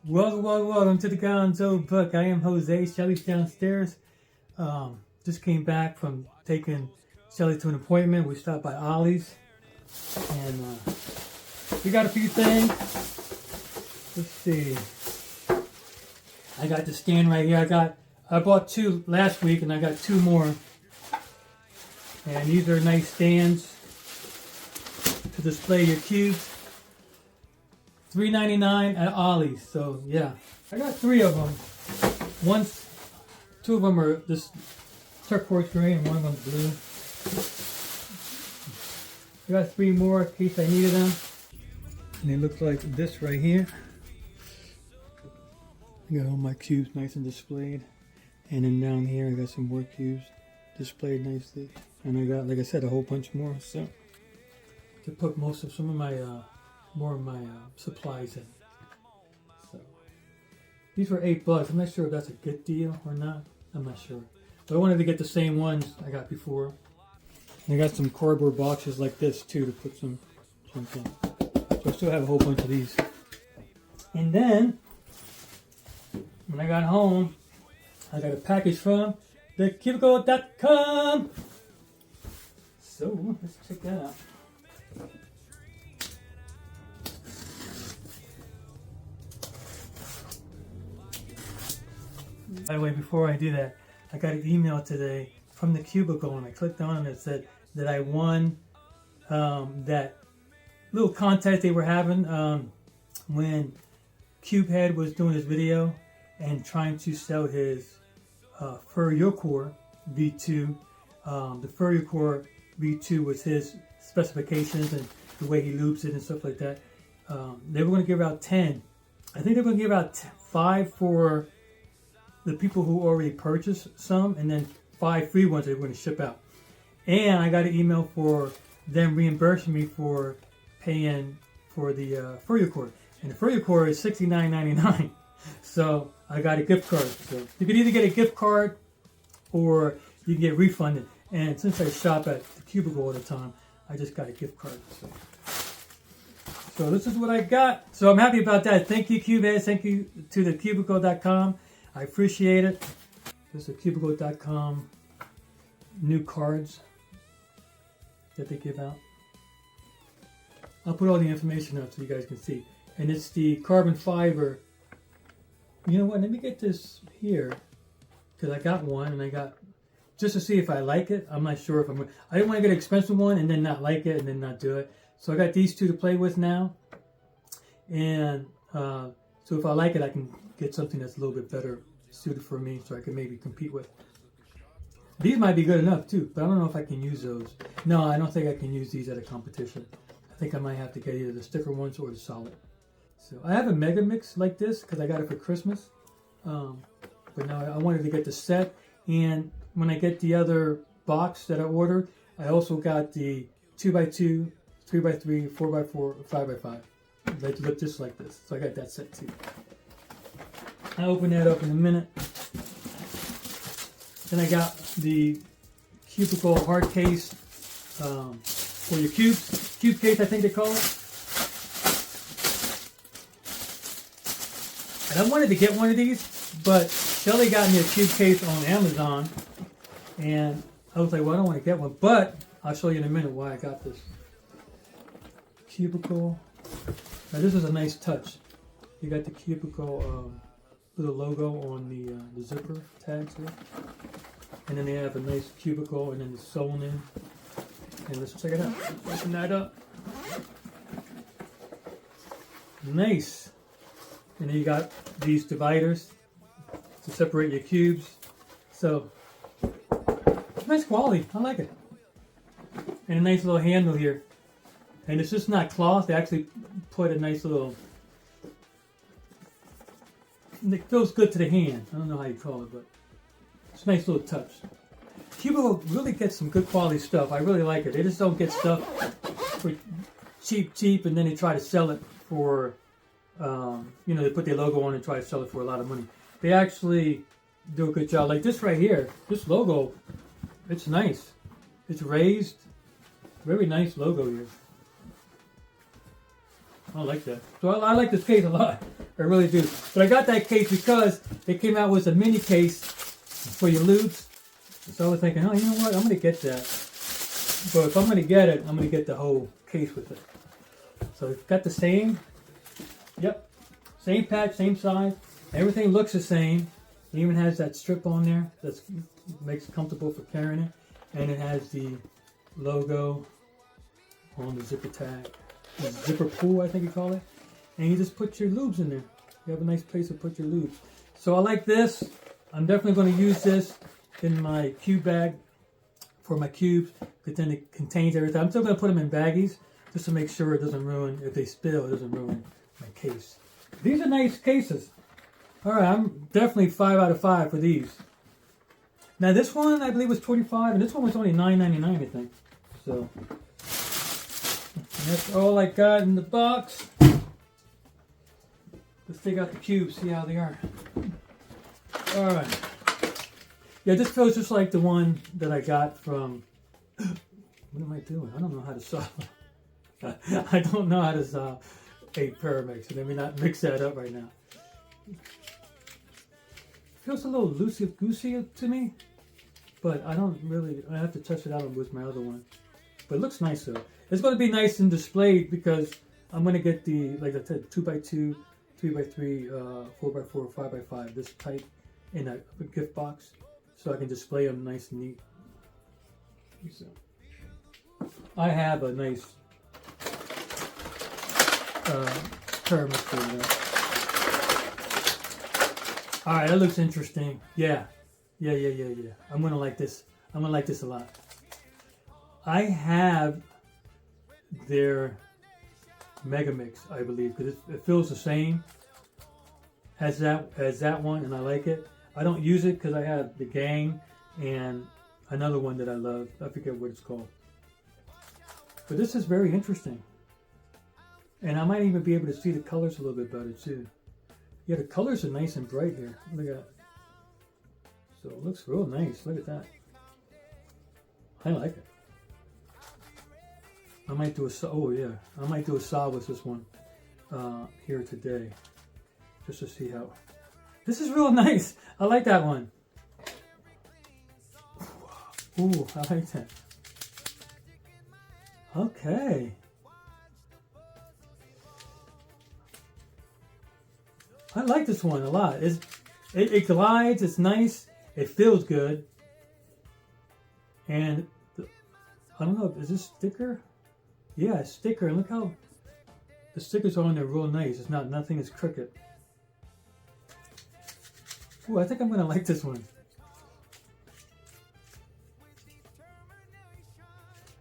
Welcome to the Gonzo Book. I am Jose. Shelly's downstairs. Just came back from taking Shelly to an appointment. We stopped by Ollie's, and we got a few things. Let's see. I got the stand right here. I bought two last week, and I got two more. And these are nice stands to display your cubes. $3.99 at Ollie's. So yeah, I got three of them. Two of them are this turquoise green, and one of them's blue. I got three more in case I needed them. And they look like this right here. I got all my cubes nice and displayed. And then down here I got some more cubes displayed nicely. And I got, like I said, a whole bunch more. So to put some of my more of my supplies in. So these were $8. I'm not sure if that's a good deal or not. I'm not sure. But I wanted to get the same ones I got before. And I got some cardboard boxes like this too to put some in. So I still have a whole bunch of these. And then when I got home, I got a package from the Cubicle.com. So let's check that out. By the way, before I do that, I got an email today from the Cubicle, and I clicked on it and it said that I won that little contest they were having when Cubehead was doing his video and trying to sell his Feryocore V2. The Feryocore V2 was his specifications and the way he loops it and stuff like that. They were going to give out 10. I think they were going to give out 5 for the people who already purchased some, and then 5 free ones they were going to ship out. And I got an email for them reimbursing me for paying for the Feryocore. And the Feryocore is $69.99. So I got a gift card. So you can either get a gift card or you can get refunded. And since I shop at the Cubicle all the time, I just got a gift card. So this is what I got. So I'm happy about that. Thank you, Cubeheads. Thank you to the Cubicle.com. I appreciate it. This is Cubicle.com new cards that they give out. I'll put all the information up so you guys can see. And it's the carbon fiber. You know what? Let me get this here because I got one, and I got just to see if I like it. I'm not sure if I'm. I didn't want to get an expensive one and then not like it and then not do it. So I got these two to play with now, and so if I like it, I can get something that's a little bit better suited for me, so I can maybe compete with. These might be good enough too, but I don't know if I can use those. No, I don't think I can use these at a competition. I think I might have to get either the sticker ones or the solid. So I have a Mega Mix like this because I got it for Christmas. But now I wanted to get the set, and when I get the other box that I ordered, I also got the 2x2, 3x3, 4x4, 5x5. They look just like this. So I got that set too. I'll open that up in a minute. Then I got the Cubicle hard case for your cubes. Cube case, I think they call it. And I wanted to get one of these, but Shelly got me a cube case on Amazon. And I was like, well, I don't want to get one. But I'll show you in a minute why I got this. Cubicle. Now this is a nice touch. You got the Cubicle little logo on the zipper tags here. And then they have a nice cubicle and then it's sewn in. And let's check it out. Open that up. Nice. And then you got these dividers to separate your cubes. So, nice quality. I like it. And a nice little handle here. And it's just not cloth. They actually put a nice little... It feels good to the hand. I don't know how you call it, but it's a nice little touch. Cubicle really gets some good quality stuff. I really like it. They just don't get stuff for cheap, and then they try to sell it for, they put their logo on and try to sell it for a lot of money. They actually do a good job. Like this right here, this logo, it's nice. It's raised. Very nice logo here. I like that. So I like this case a lot. I really do. But I got that case because they came out with a mini case for your lubes. So I was thinking, oh, you know what? I'm going to get that. But if I'm going to get it, I'm going to get the whole case with it. So it's got the same, yep, same patch, same size. Everything looks the same. It even has that strip on there that makes it comfortable for carrying it. And it has the logo on the zipper tag. The zipper pull, I think you call it. And you just put your lubes in there. You have a nice place to put your lubes. So I like this. I'm definitely going to use this in my cube bag for my cubes. Because then it contains everything. I'm still going to put them in baggies just to make sure it doesn't ruin, if they spill, it doesn't ruin my case. These are nice cases. Alright, I'm definitely 5 out of 5 for these. Now this one I believe was $25 and this one was only $9.99 I think. So and that's all I got in the box. Let's take out the cubes, see how they are. Alright. Yeah, this feels just like the one that I got from... What am I doing? I don't know how to solve it. I don't know how to solve a Paramix, so let me not mix that up right now. Feels a little loosey-goosey to me, but I don't really, I have to touch it out with my other one. But it looks nice though. It's going to be nice and displayed because I'm going to get the, like I said, 2x2, 3x3, 4x4, 5x5, this type in a gift box, so I can display them nice and neat. So, I have a nice Paramix for that. Alright, that looks interesting. Yeah. I'm going to like this. I'm going to like this a lot. I have their Mega Mix, I believe, because it feels the same as that one, and I like it. I don't use it because I have the Gang and another one that I love. I forget what it's called. But this is very interesting. And I might even be able to see the colors a little bit better too. Yeah, the colors are nice and bright here. Look at that. So it looks real nice. Look at that. I like it. I might do I might do a solve with this one here today, just to see how. This is real nice. I like that one. Ooh, I like that. Okay. I like this one a lot. It glides, it's nice, it feels good. And I don't know, is this sticker? Yeah, it's sticker. And look how the stickers are on there real nice. It's not, nothing is crooked. Ooh, I think I'm gonna like this one.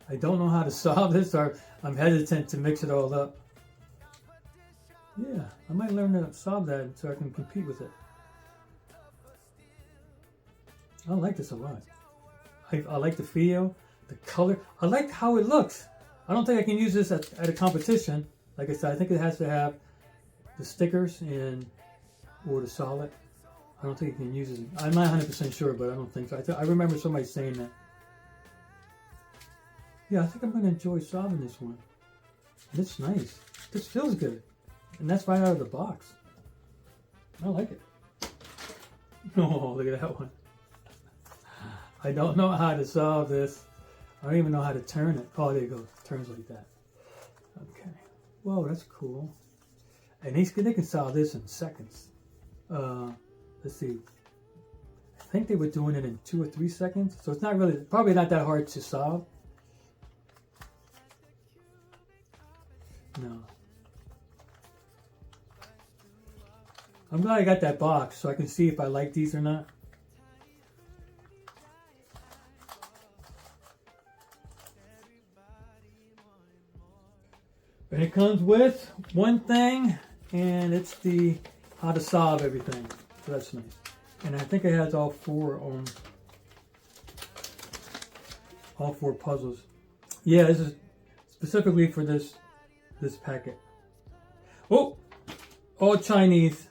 I don't know how to solve this, or I'm hesitant to mix it all up. Yeah, I might learn to solve that so I can compete with it. I like this a lot. I like the feel, the color. I like how it looks. I don't think I can use this at a competition. Like I said, I think it has to have the stickers or the solid. I don't think you can use it. I'm not 100% sure, but I don't think so. I remember somebody saying that. Yeah, I think I'm going to enjoy solving this one. And it's nice. This feels good. And that's right out of the box. I like it. Oh, look at that one. I don't know how to solve this. I don't even know how to turn it. Oh, there you go. It turns like that. Okay. Whoa, that's cool. And they can solve this in seconds. Let's see. I think they were doing it in 2 or 3 seconds. So it's not really, probably not that hard to solve. No. I'm glad I got that box so I can see if I like these or not. And it comes with one thing, and it's the how to solve everything. So that's nice. And I think it has all four puzzles. Yeah, this is specifically for this packet. Oh, all Chinese.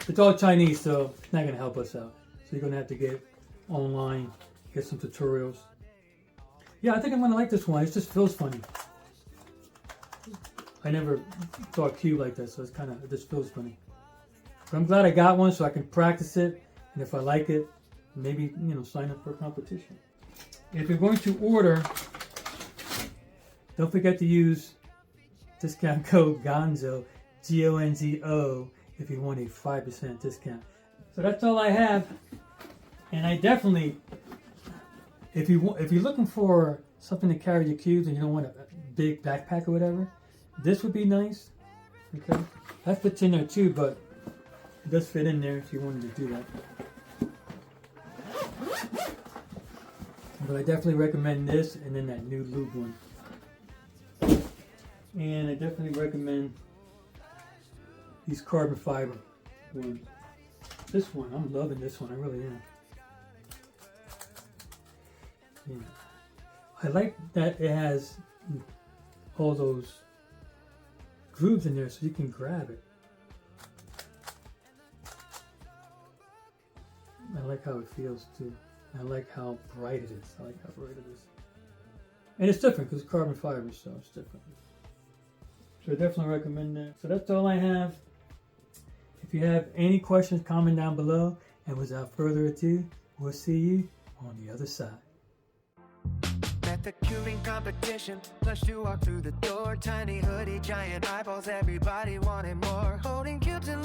It's all Chinese, so it's not going to help us out. So you're going to have to get online, get some tutorials. Yeah, I think I'm going to like this one. It just feels funny. I never saw a cube like this, so it's kind of, it just feels funny. But I'm glad I got one so I can practice it, and if I like it, maybe, you know, sign up for a competition. If you're going to order, don't forget to use discount code GONZO, GONZO, if you want a 5% discount. So that's all I have, and I definitely, if you're looking for something to carry your cubes and you don't want a big backpack or whatever, this would be nice. Okay, that fits in there too, but it does fit in there if you wanted to do that. But I definitely recommend this, and then that new lube one. And I definitely recommend these carbon fiber ones. This one, I'm loving this one, I really am. Yeah. I like that it has all those grooves in there so you can grab it. I like how it feels too. I like how bright it is. I like how bright it is. And it's different because it's carbon fiber, so it's different. So I definitely recommend that. So that's all I have. If you have any questions, comment down below. And without further ado, we'll see you on the other side. At the cubing competition, plus to walk through the door. Tiny hoodie, giant eyeballs, everybody wanted more. Holding cubes in